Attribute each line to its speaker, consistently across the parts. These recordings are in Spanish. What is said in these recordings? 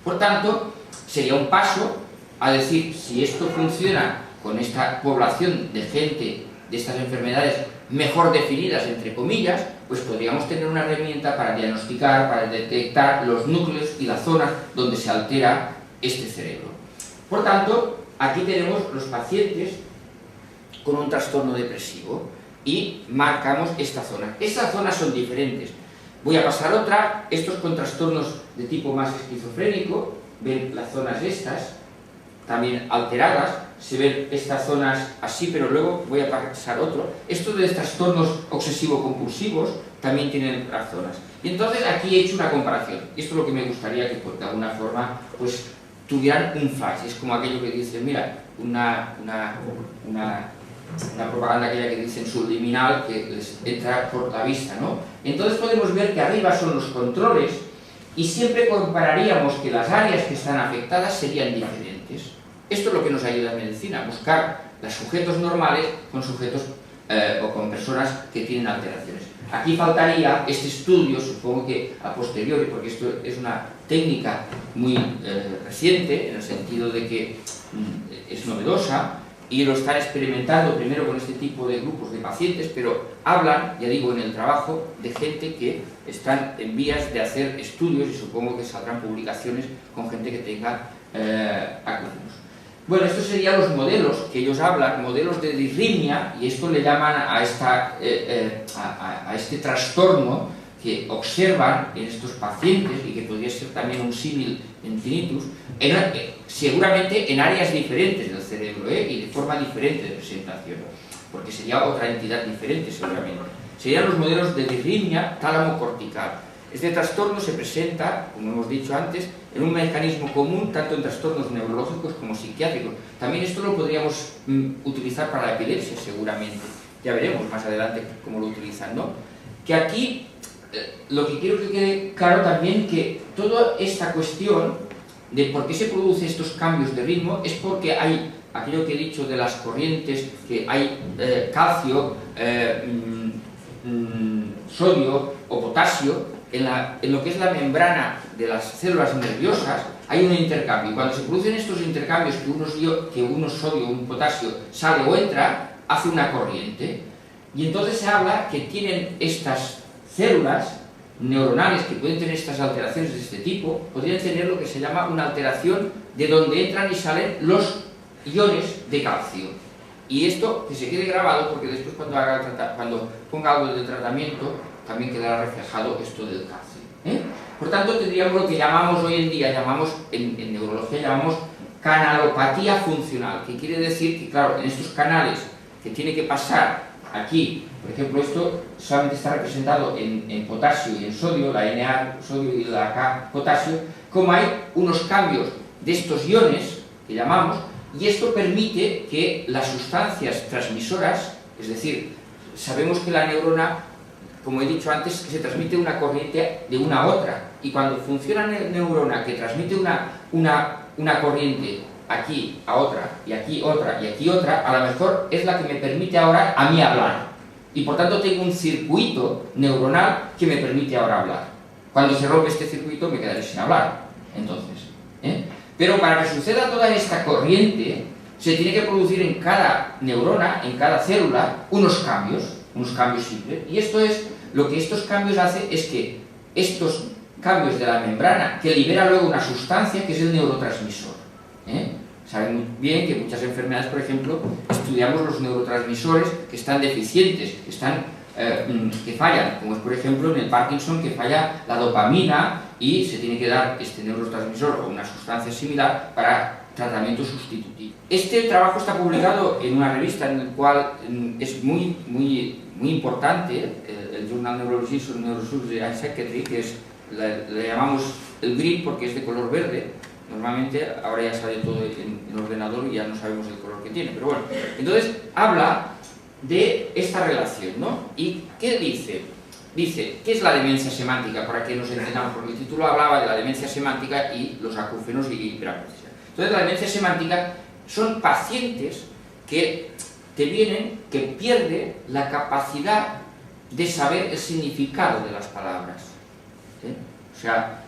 Speaker 1: Por tanto, sería un paso a decir, si esto funciona con esta población de gente de estas enfermedades mejor definidas, entre comillas, pues podríamos tener una herramienta para diagnosticar, para detectar los núcleos y las zonas donde se altera este cerebro. Por tanto, aquí tenemos los pacientes con un trastorno depresivo y marcamos esta zona. Estas zonas son diferentes. Voy a pasar otra. Estos con trastornos de tipo más esquizofrénico, ven las zonas estas, también alteradas, se ven estas zonas así, pero luego voy a pasar otro. Estos de trastornos obsesivo-compulsivos también tienen las zonas. Y entonces aquí he hecho una comparación. Esto es lo que me gustaría que de alguna forma pues tuvieran un flash. Es como aquello que dicen, mira, una propaganda aquella que dicen subliminal, que les entra por la vista, ¿no? Entonces podemos ver que arriba son los controles y siempre compararíamos que las áreas que están afectadas serían diferentes. Esto es lo que nos ayuda en medicina, buscar los sujetos normales con sujetos o con personas que tienen alteraciones. Aquí faltaría este estudio, supongo que a posteriori, porque esto es una técnica muy reciente, en el sentido de que es novedosa, y lo están experimentando primero con este tipo de grupos de pacientes, pero hablan, ya digo, en el trabajo de gente que están en vías de hacer estudios y supongo que saldrán publicaciones con gente que tenga alumnos. Bueno, estos serían los modelos que ellos hablan, modelos de disritmia, y esto le llaman a este trastorno que observan en estos pacientes y que podría ser también un símil en tinnitus, seguramente en áreas diferentes del cerebro y de forma diferente de presentación, porque sería otra entidad diferente seguramente. Serían los modelos de disritmia tálamo-cortical. Este trastorno se presenta, como hemos dicho antes, en un mecanismo común tanto en trastornos neurológicos como psiquiátricos. También esto lo podríamos utilizar para la epilepsia seguramente. Ya veremos más adelante cómo lo utilizan, ¿no? Que aquí lo que quiero que quede claro también que toda esta cuestión de por qué se producen estos cambios de ritmo es porque hay aquello que he dicho de las corrientes, que hay calcio, sodio o potasio en lo que es la membrana de las células nerviosas. Hay un intercambio y cuando se producen estos intercambios que uno sodio o un potasio sale o entra, hace una corriente y entonces se habla que tienen estas células neuronales que pueden tener estas alteraciones de este tipo, podrían tener lo que se llama una alteración de donde entran y salen los iones de calcio. Y esto que se quede grabado porque después cuando ponga algo de tratamiento también quedará reflejado esto del calcio. Por tanto tendríamos lo que llamamos hoy en día, en neurología llamamos canalopatía funcional, que quiere decir que claro, en estos canales que tiene que pasar aquí, por ejemplo, esto solamente está representado en potasio y en sodio, la Na sodio y la K potasio, como hay unos cambios de estos iones que llamamos, y esto permite que las sustancias transmisoras, es decir, sabemos que la neurona, como he dicho antes, se transmite una corriente de una a otra, y cuando funciona la neurona que transmite una corriente aquí a otra, y aquí otra, y aquí otra, a lo mejor es la que me permite ahora a mí hablar. Y por tanto tengo un circuito neuronal que me permite ahora hablar. Cuando se rompe este circuito me quedaré sin hablar. Entonces, pero para que suceda toda esta corriente, se tiene que producir en cada neurona, en cada célula, unos cambios simples. Y esto es, lo que estos cambios hacen es que estos cambios de la membrana, que libera luego una sustancia que es el neurotransmisor. Saben muy bien que muchas enfermedades, por ejemplo, estudiamos los neurotransmisores que están deficientes, que fallan, como es por ejemplo en el Parkinson, que falla la dopamina y se tiene que dar este neurotransmisor o una sustancia similar para tratamiento sustitutivo. Este trabajo está publicado en una revista en la cual es muy importante, el Journal Neurology and Neurosurgery and Psychiatry, que le llamamos el GRID porque es de color verde. Normalmente ahora ya sale todo en el ordenador y ya no sabemos el color que tiene, pero bueno. Entonces habla de esta relación, ¿no? ¿Y qué dice? Dice, ¿qué es la demencia semántica? Para que nos entendamos, porque el título hablaba de la demencia semántica y los acúfenos y hiperacusia. Entonces la demencia semántica son pacientes que te vienen, que pierden la capacidad de saber el significado de las palabras. O sea,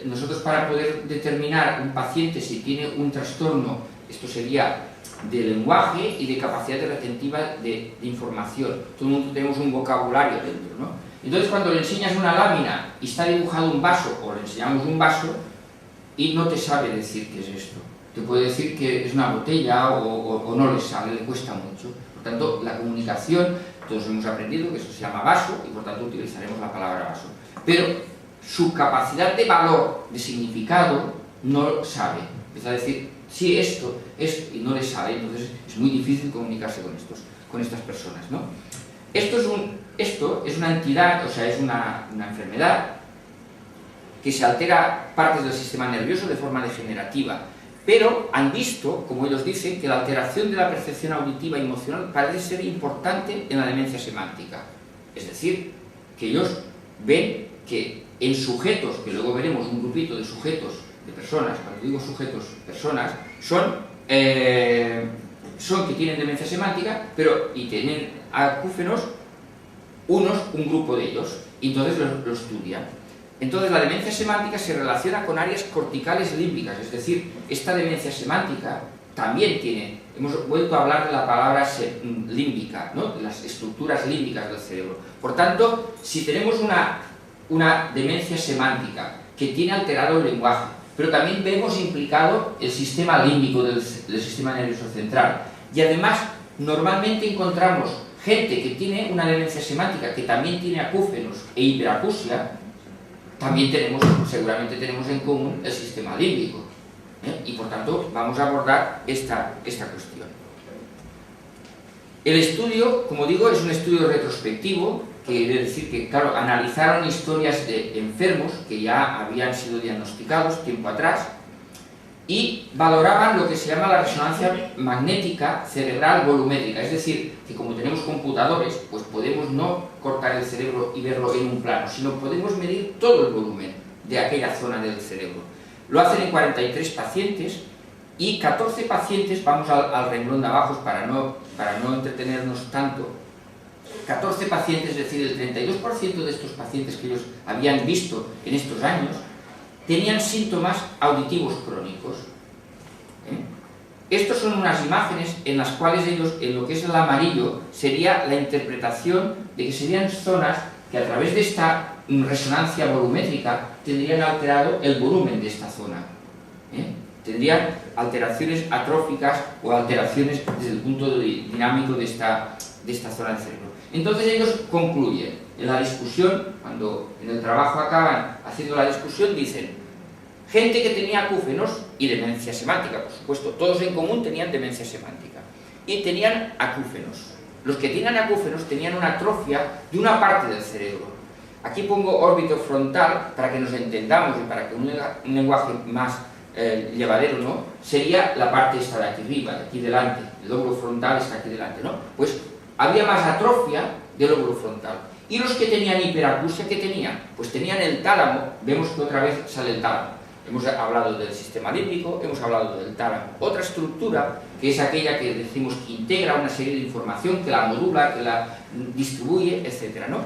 Speaker 1: nosotros para poder determinar un paciente si tiene un trastorno, esto sería de lenguaje y de capacidad retentiva de información. Todo el mundo tenemos un vocabulario dentro, ¿no? Entonces cuando le enseñas una lámina y está dibujado un vaso, o le enseñamos un vaso, y no te sabe decir qué es esto. Te puede decir que es una botella o no le sabe, le cuesta mucho. Por tanto, la comunicación, todos hemos aprendido que eso se llama vaso y por tanto utilizaremos la palabra vaso. Pero su capacidad de valor, de significado, no lo sabe. Empieza a decir, sí, esto, y no le sabe, entonces es muy difícil comunicarse con estas personas, ¿no? Esto es una entidad, o sea, es una enfermedad que se altera partes del sistema nervioso de forma degenerativa, pero han visto, como ellos dicen, que la alteración de la percepción auditiva y emocional parece ser importante en la demencia semántica. Es decir, que ellos ven que en sujetos, que luego veremos un grupito de sujetos, de personas, cuando digo sujetos, personas, son que tienen demencia semántica, y tienen acúfenos, un grupo de ellos, y entonces lo estudian. Entonces la demencia semántica se relaciona con áreas corticales límbicas, es decir, esta demencia semántica también tiene, hemos vuelto a hablar de la palabra límbica, ¿no? De las estructuras límbicas del cerebro. Por tanto, si tenemos una demencia semántica que tiene alterado el lenguaje, pero también vemos implicado el sistema límbico del sistema nervioso central, y además normalmente encontramos gente que tiene una demencia semántica que también tiene acúfenos e hiperacusia, también seguramente tenemos en común el sistema límbico, y por tanto vamos a abordar esta cuestión. El estudio, como digo, es un estudio retrospectivo, que quiere decir que, claro, analizaron historias de enfermos que ya habían sido diagnosticados tiempo atrás y valoraban lo que se llama la resonancia magnética cerebral volumétrica, es decir, que como tenemos computadores, pues podemos no cortar el cerebro y verlo en un plano, sino podemos medir todo el volumen de aquella zona del cerebro. Lo hacen en 43 pacientes y 14 pacientes, vamos al renglón de abajo para no entretenernos tanto, 14 pacientes, es decir, el 32% de estos pacientes que ellos habían visto en estos años, tenían síntomas auditivos crónicos. Estos son unas imágenes en las cuales ellos, en lo que es el amarillo, sería la interpretación de que serían zonas que a través de esta resonancia volumétrica tendrían alterado el volumen de esta zona. Tendrían alteraciones atróficas o alteraciones desde el punto dinámico de esta zona del cerebro. Entonces ellos concluyen, en la discusión, cuando en el trabajo acaban haciendo la discusión, dicen, gente que tenía acúfenos y demencia semántica, por supuesto, todos en común tenían demencia semántica, y tenían acúfenos. Los que tenían acúfenos tenían una atrofia de una parte del cerebro. Aquí pongo órbito frontal para que nos entendamos y para que un lenguaje más llevadero, ¿no? Sería la parte esta de aquí arriba, de aquí delante, el lóbulo frontal está aquí delante, ¿no? Pues había más atrofia del lóbulo frontal. Y los que tenían hiperacusia, ¿qué tenían? Pues tenían el tálamo, vemos que otra vez sale el tálamo. Hemos hablado del sistema límbico, hemos hablado del tálamo. Otra estructura, que es aquella que decimos que integra una serie de información, que la modula, que la distribuye, etc., ¿no?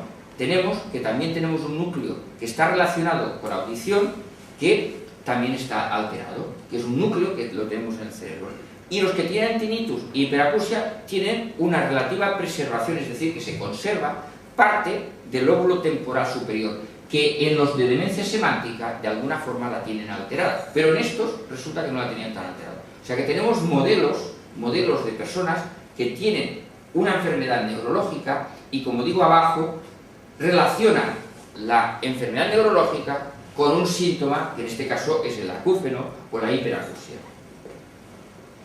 Speaker 1: También tenemos un núcleo que está relacionado con la audición, que también está alterado, que es un núcleo que lo tenemos en el cerebro. Y los que tienen tinnitus y hiperacusia tienen una relativa preservación, es decir, que se conserva parte del lóbulo temporal superior, que en los de demencia semántica de alguna forma la tienen alterada, pero en estos resulta que no la tenían tan alterada. O sea que tenemos modelos de personas que tienen una enfermedad neurológica y, como digo abajo, relacionan la enfermedad neurológica con un síntoma, que en este caso es el acúfeno o la hiperacusia.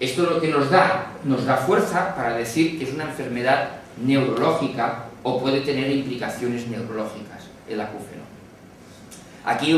Speaker 1: Esto lo que nos da fuerza para decir que es una enfermedad neurológica o puede tener implicaciones neurológicas, el acúfeno. Aquí